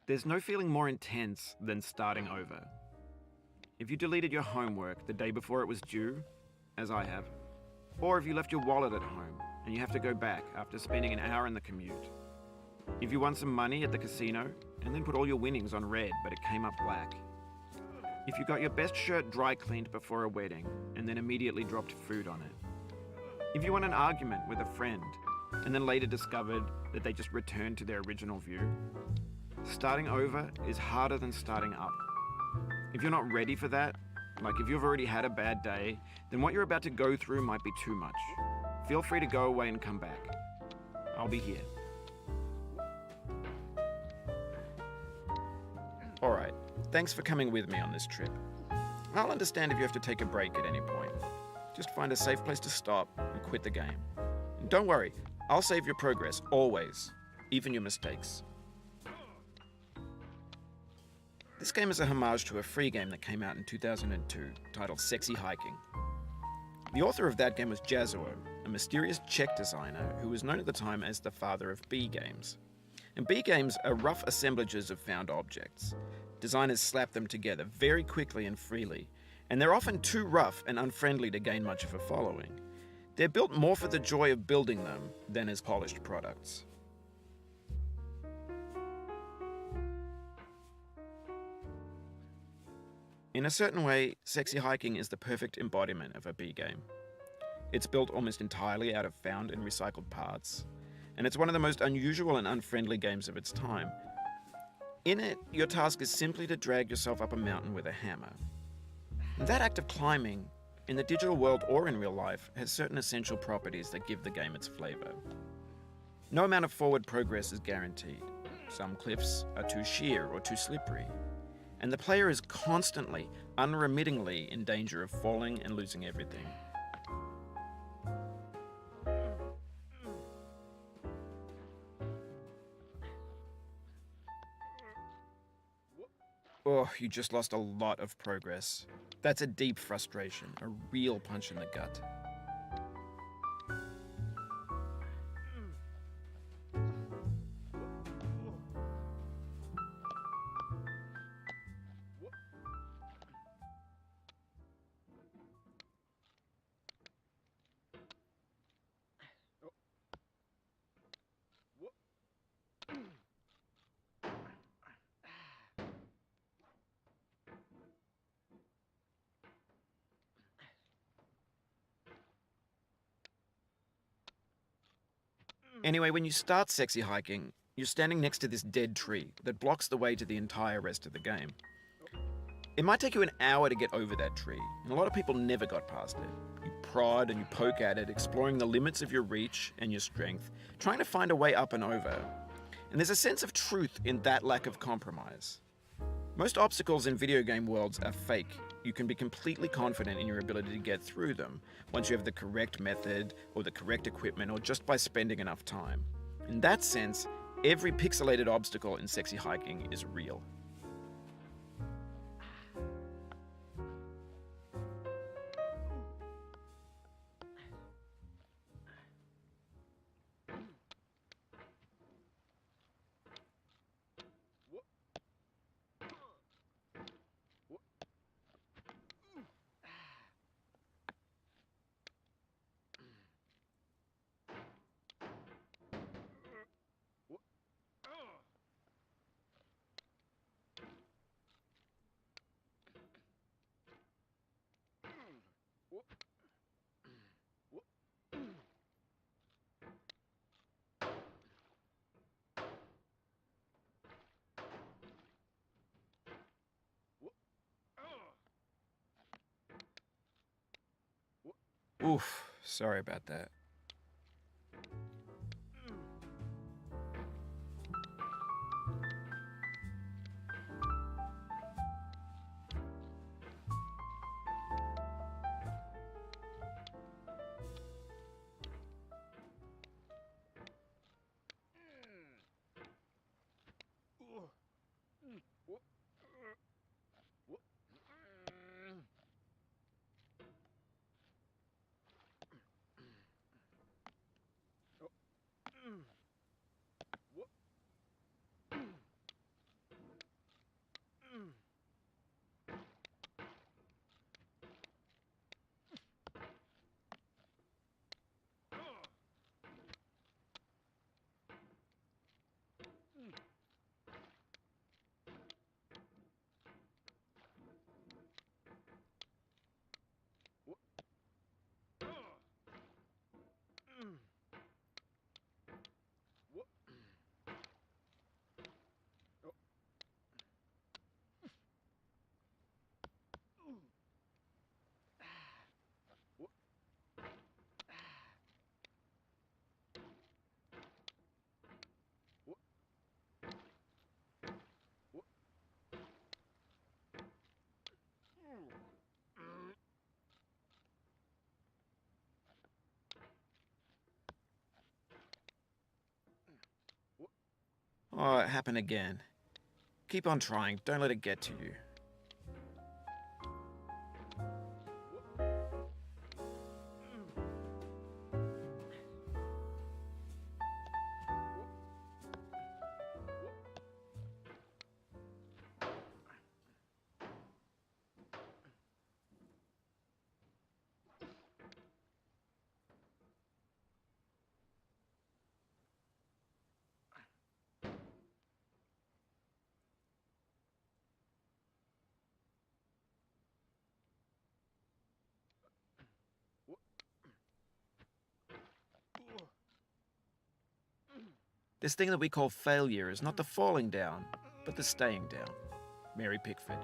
There's no feeling more intense than starting over. If you deleted your homework the day before it was due, as I have, or if you left your wallet at home and you have to go back after spending an hour in the commute. If you won some money at the casino and then put all your winnings on red but it came up black. If you got your best shirt dry cleaned before a wedding and then immediately dropped food on it. If you won an argument with a friend and then later discovered that they just returned to their original view. Starting over is harder than starting up. If you're not ready for that, like if you've already had a bad day, then what you're about to go through might be too much. Feel free to go away and come back. I'll be here. Alright, thanks for coming with me on this trip. I'll understand if you have to take a break at any point. Just find a safe place to stop and quit the game. And don't worry, I'll save your progress, always, even your mistakes. This game is a homage to a free game that came out in 2002, titled Sexy Hiking. The author of that game was Jazuo, a mysterious Czech designer who was known at the time as the father of B games. And B games are rough assemblages of found objects. Designers slap them together very quickly and freely, and they're often too rough and unfriendly to gain much of a following. They're built more for the joy of building them than as polished products. In a certain way, Sexy Hiking is the perfect embodiment of a B game. It's built almost entirely out of found and recycled parts, and it's one of the most unusual and unfriendly games of its time. In it, your task is simply to drag yourself up a mountain with a hammer. And that act of climbing, in the digital world or in real life, has certain essential properties that give the game its flavor. No amount of forward progress is guaranteed. Some cliffs are too sheer or too slippery. And the player is constantly, unremittingly in danger of falling and losing everything. Oh, you just lost a lot of progress. That's a deep frustration, a real punch in the gut. Anyway, when you start Sexy Hiking, you're standing next to this dead tree that blocks the way to the entire rest of the game. It might take you an hour to get over that tree, and a lot of people never got past it. You prod and you poke at it, exploring the limits of your reach and your strength, trying to find a way up and over. And there's a sense of truth in that lack of compromise. Most obstacles in video game worlds are fake. You can be completely confident in your ability to get through them once you have the correct method or the correct equipment or just by spending enough time. In that sense, every pixelated obstacle in Sexy Hiking is real. Oof, sorry about that. Oh, it happened again. Keep on trying. Don't let it get to you. This thing that we call failure is not the falling down, but the staying down. Mary Pickford.